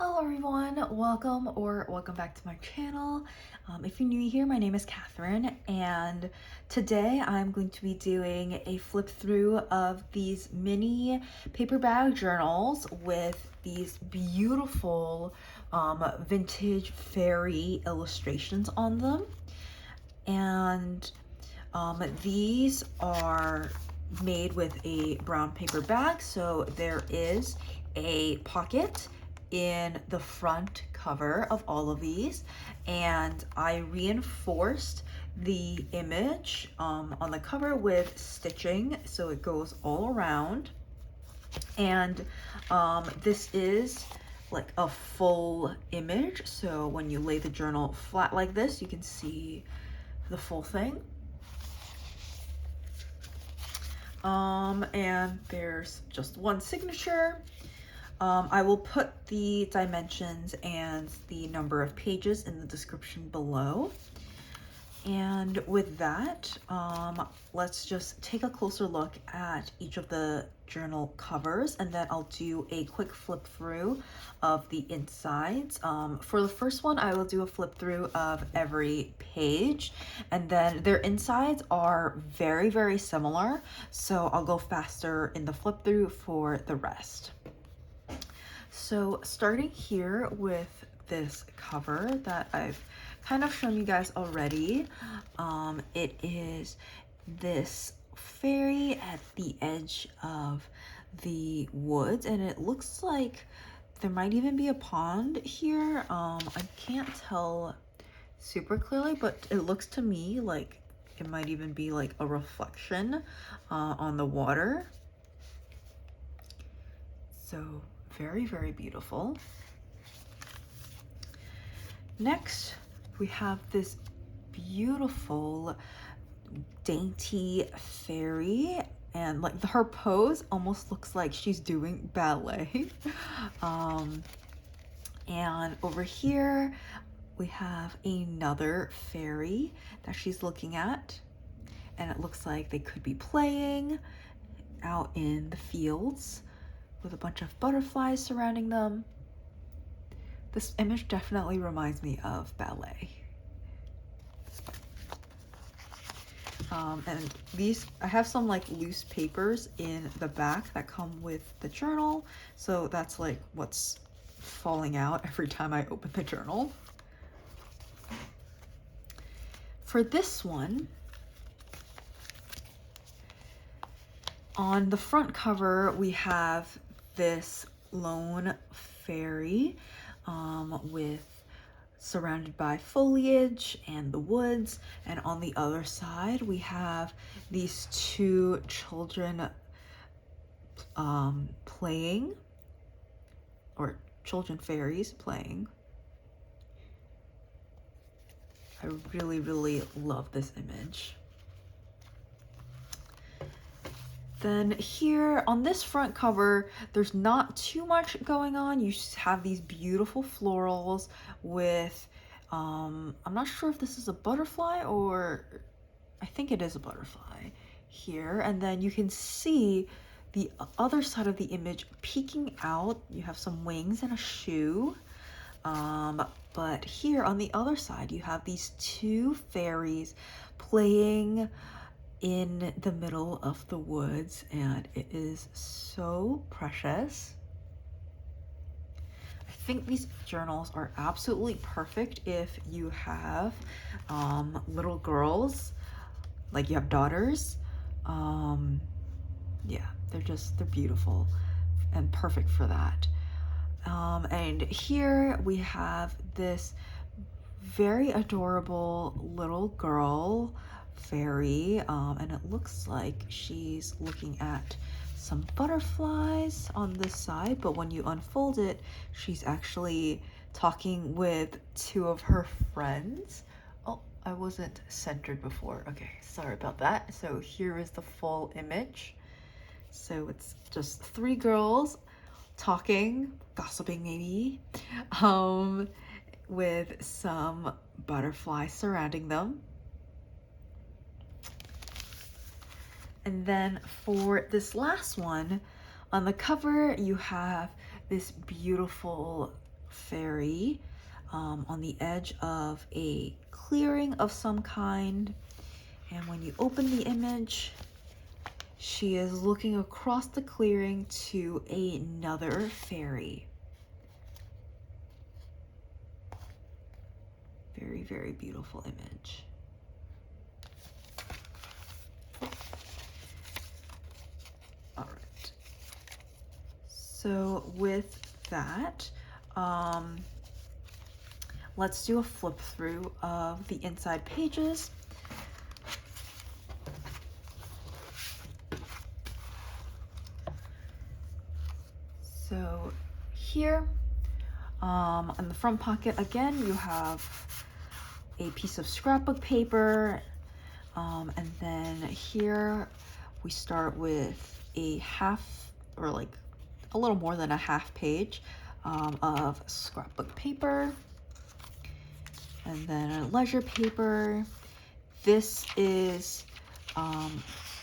Hello everyone, welcome back to my channel. If you're new here, my name is Catherine, and today I'm going to be doing a flip through of these mini paper bag journals with these beautiful vintage fairy illustrations on them. And these are made with a brown paper bag, so there is a pocket in the front cover of all of these, and I reinforced the image on the cover with stitching so it goes all around. And this is like a full image, so when you lay the journal flat like this, you can see the full thing. And there's just one signature. I will put the dimensions and the number of pages in the description below. And with that, let's just take a closer look at each of the journal covers, and then I'll do a quick flip through of the insides. For the first one, I will do a flip through of every page, and then their insides are very, very similar, so I'll go faster in the flip through for the rest. So starting here with this cover that I've kind of shown you guys already, it is this fairy at the edge of the woods, and it looks like there might even be a pond here. I can't tell super clearly, but it looks to me like it might even be like a reflection on the water. So very, very beautiful. Next, we have this beautiful dainty fairy, and like her pose almost looks like she's doing ballet. And over here we have another fairy that she's looking at, and it looks like they could be playing out in the fields with a bunch of butterflies surrounding them. This image definitely reminds me of ballet. And these, I have some like loose papers in the back that come with the journal, so that's like what's falling out every time I open the journal. For this one, on the front cover, we have this lone fairy with surrounded by foliage and the woods, and on the other side we have these two children playing, or children fairies playing. I really, really love this image. Then here on this front cover, there's not too much going on. You just have these beautiful florals with, I'm not sure if this is a butterfly, or I think it is a butterfly here. And then you can see the other side of the image peeking out. You have some wings and a shoe. But here on the other side, you have these two fairies playing in the middle of the woods, and it is so precious. I think these journals are absolutely perfect if you have little girls, like you have daughters. Yeah, they're beautiful and perfect for that. And here we have this very adorable little girl fairy, and it looks like she's looking at some butterflies on this side, but when you unfold it, she's actually talking with two of her friends. Oh, I wasn't centered before. Okay, sorry about that. So here is the full image. So it's just three girls talking, gossiping maybe, with some butterflies surrounding them. And then for this last one, on the cover, you have this beautiful fairy on the edge of a clearing of some kind. And when you open the image, she is looking across the clearing to another fairy. Very, very beautiful image. All right. So with that, let's do a flip through of the inside pages. So here, on the front pocket, again, you have a piece of scrapbook paper, and then here we start with a half, or like a little more than a half page of scrapbook paper, and then a leisure paper. This is,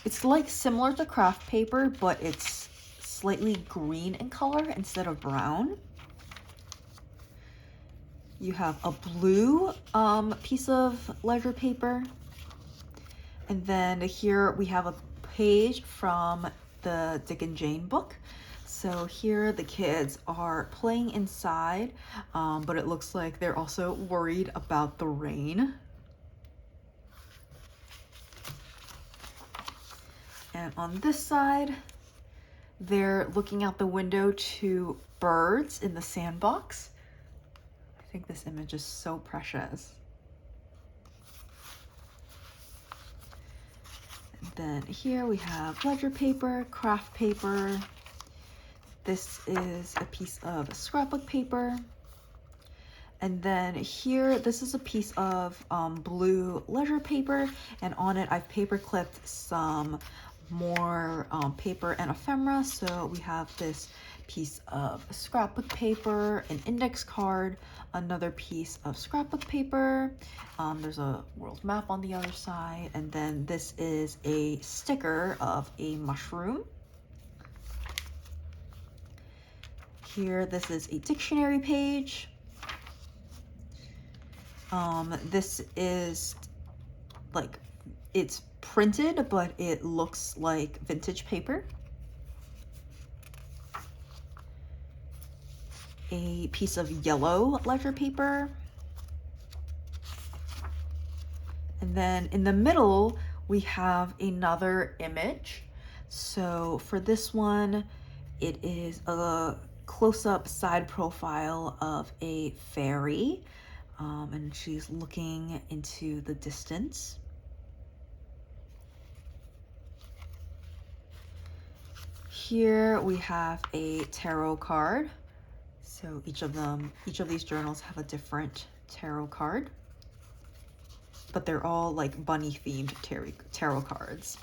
it's like similar to craft paper, but it's slightly green in color instead of brown. You have a blue piece of leisure paper. And then here we have a page from the Dick and Jane book. So here the kids are playing inside, but it looks like they're also worried about the rain. And on this side, they're looking out the window to birds in the sandbox. I think this image is so precious. And then here we have ledger paper, craft paper. This is a piece of scrapbook paper. And then here, this is a piece of blue leisure paper, and on it I've paper clipped some more paper and ephemera. So we have this piece of scrapbook paper, an index card, another piece of scrapbook paper. There's a world map on the other side, and then this is a sticker of a mushroom. Here, this is a dictionary page. This is like, it's printed, but it looks like vintage paper. A piece of yellow ledger paper. And then in the middle, we have another image. So for this one, it is a close-up side profile of a fairy. And she's looking into the distance. Here we have a tarot card. So each of these journals have a different tarot card, but they're all like bunny themed tarot cards.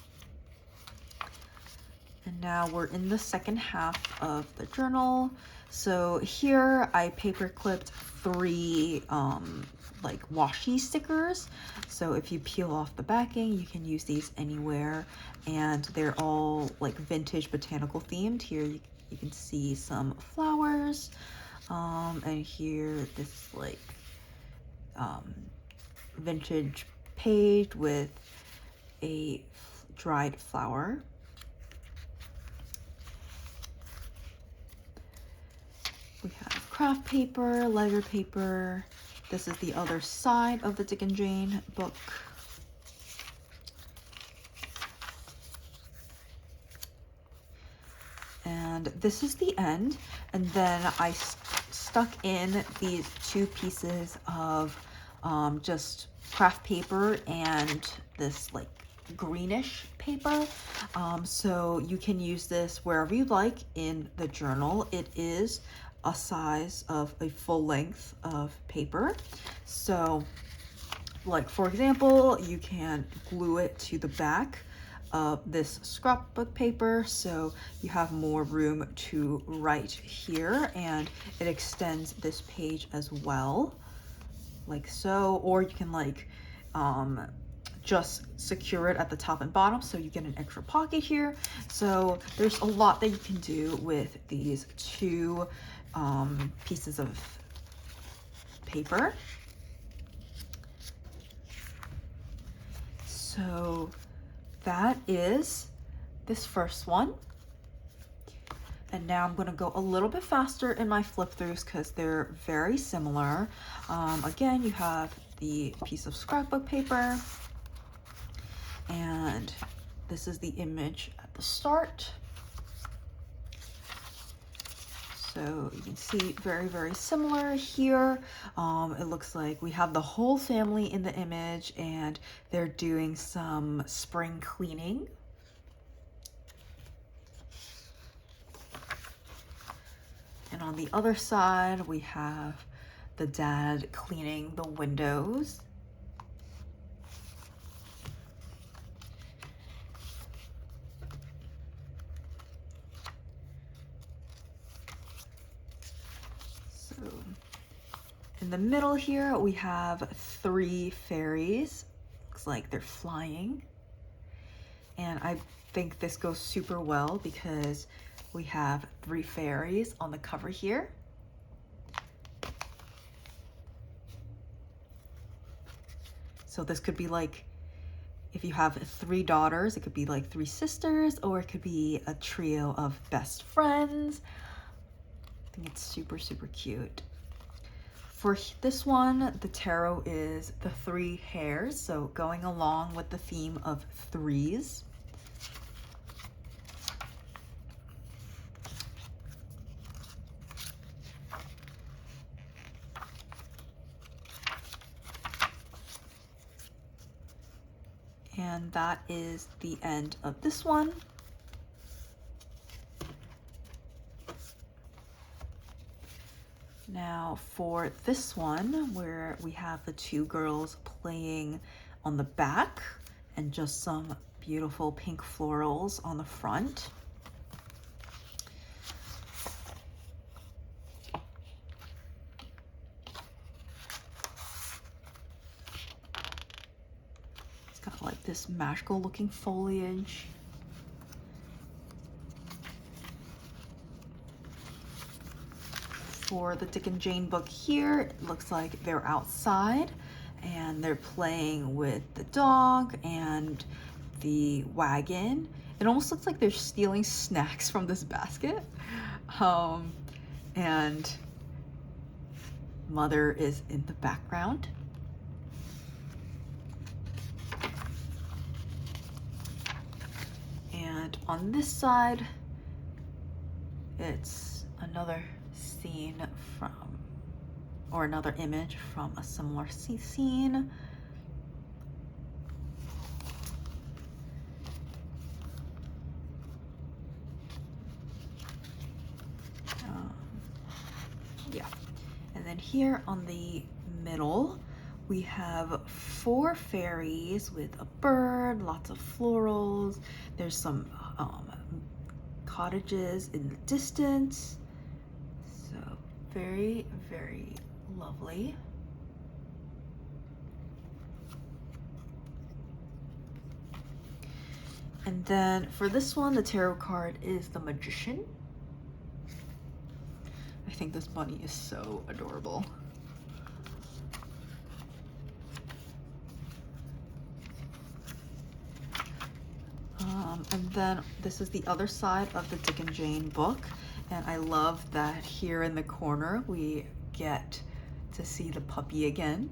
And now we're in the second half of the journal. So here I paper clipped 3 like washi stickers. So if you peel off the backing, you can use these anywhere, and they're all like vintage botanical themed. Here you can see some flowers, and here this like vintage page with a dried flower. We have craft paper, leisure paper. This is the other side of the Dick and Jane book. And this is the end. And then I stuck in these 2 pieces of just craft paper and this like greenish paper. So you can use this wherever you like in the journal. It is a size of a full length of paper. So like, for example, you can glue it to the back of this scrapbook paper, so you have more room to write here, and it extends this page as well, like so. Or you can like just secure it at the top and bottom, so you get an extra pocket here. So there's a lot that you can do with these 2 pieces of paper. So that is this first one. And now I'm gonna go a little bit faster in my flip throughs because they're very similar. Again, you have the piece of scrapbook paper, and this is the image at the start. So you can see very, very similar here. It looks like we have the whole family in the image and they're doing some spring cleaning. And on the other side, we have the dad cleaning the windows. So in the middle here, we have 3 fairies. Looks like they're flying. And I think this goes super well because we have 3 fairies on the cover here. So this could be like, if you have 3 daughters, it could be like 3 sisters, or it could be a trio of best friends. I think it's super, super cute. For this one, the tarot is the 3 hairs, so going along with the theme of 3s. And that is the end of this one. Now for this one, where we have the 2 girls playing on the back and just some beautiful pink florals on the front. It's got like this magical looking foliage. For the Dick and Jane book here, it looks like they're outside and they're playing with the dog and the wagon. It almost looks like they're stealing snacks from this basket. And mother is in the background. And on this side, it's another scene from, or another image from a similar scene. Yeah, and then here on the middle, we have 4 fairies with a bird, lots of florals. There's some cottages in the distance. So very, very lovely. And then for this one, the tarot card is the Magician. I think this bunny is so adorable. And then this is the other side of the Dick and Jane book. And I love that here in the corner, we get to see the puppy again.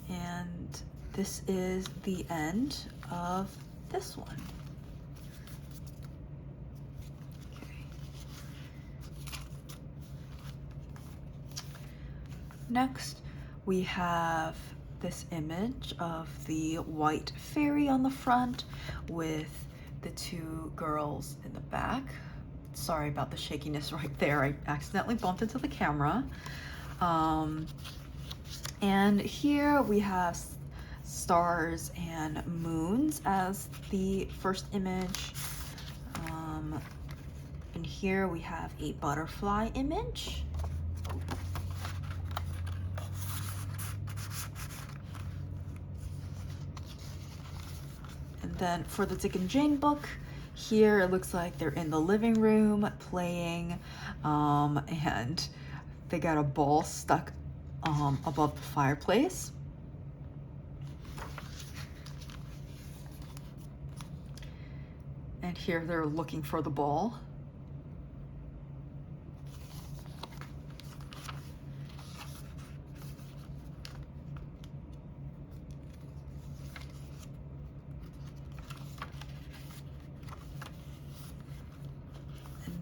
And this is the end of this one. Okay. Next, we have this image of the white fairy on the front with the 2 girls in the back. Sorry about the shakiness right there. I accidentally bumped into the camera. And here we have stars and moons as the first image. And here we have a butterfly image. And then for the Dick and Jane book, Here it looks like they're in the living room playing, and they got a ball stuck above the fireplace. And here they're looking for the ball.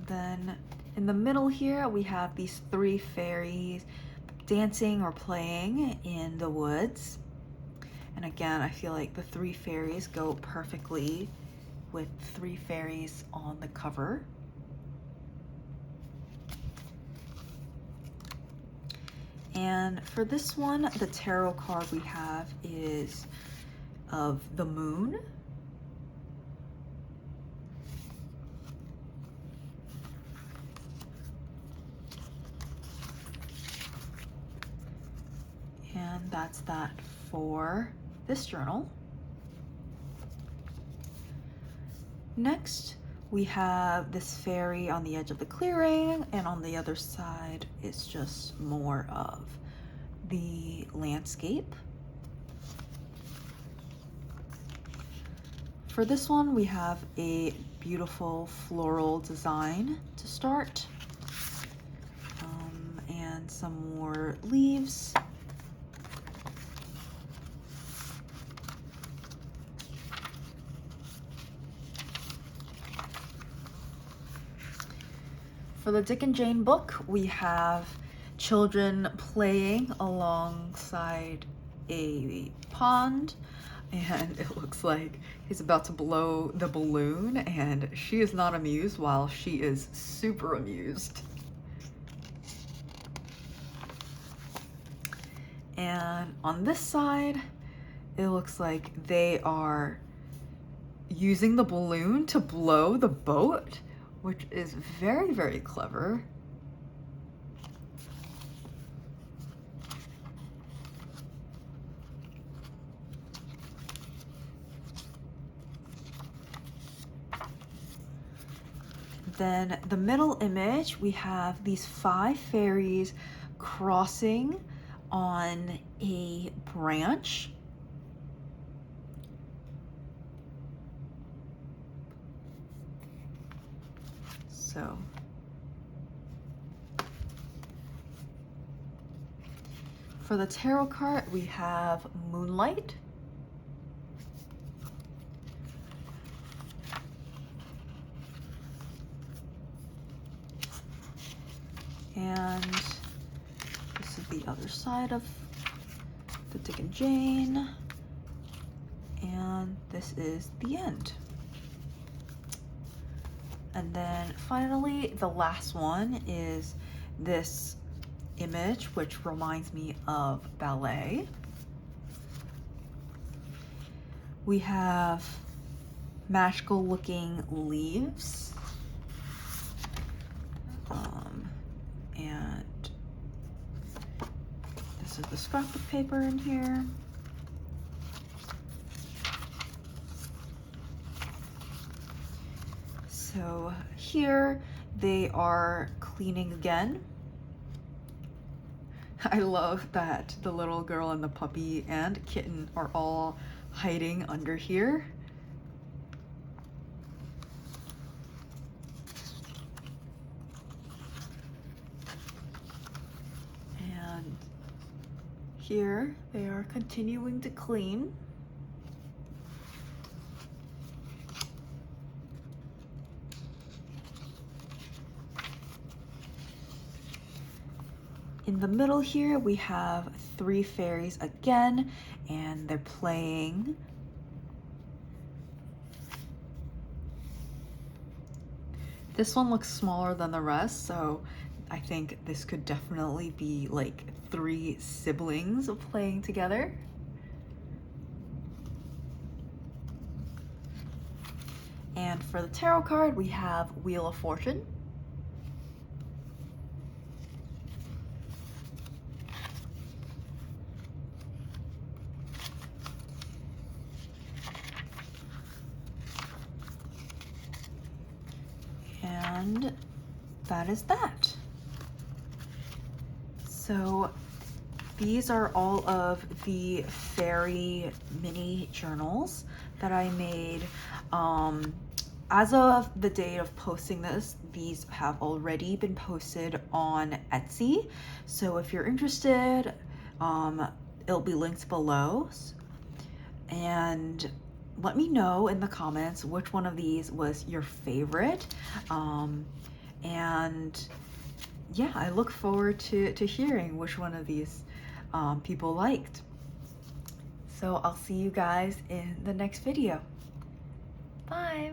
Then in the middle here, we have these 3 fairies dancing or playing in the woods. And again, I feel like the 3 fairies go perfectly with 3 fairies on the cover. And for this one, the tarot card we have is of the moon. And that's that for this journal. Next, we have this fairy on the edge of the clearing, and on the other side is just more of the landscape. For this one, we have a beautiful floral design to start, and some more leaves. For the Dick and Jane book, we have children playing alongside a pond, and it looks like he's about to blow the balloon, and she is not amused while she is super amused. And on this side, it looks like they are using the balloon to blow the boat, which is very, very clever. Then the middle image, we have these 5 fairies crossing on a branch. So for the tarot card, we have Moonlight. And this is the other side of the Dick and Jane. And this is the end. And then finally, the last one is this image, which reminds me of ballet. We have magical looking leaves. And this is the scrapbook paper in here. So here they are cleaning again. I love that the little girl and the puppy and kitten are all hiding under here. And here they are continuing to clean. In the middle here, we have 3 fairies again, and they're playing. This one looks smaller than the rest, so I think this could definitely be like 3 siblings playing together. And for the tarot card, we have Wheel of Fortune. And that is that. So these are all of the fairy mini journals that I made. As of the day of posting this, these have already been posted on Etsy. So if you're interested, it'll be linked below. And let me know in the comments which one of these was your favorite. And yeah, I look forward to hearing which one of these people liked. So I'll see you guys in the next video. Bye.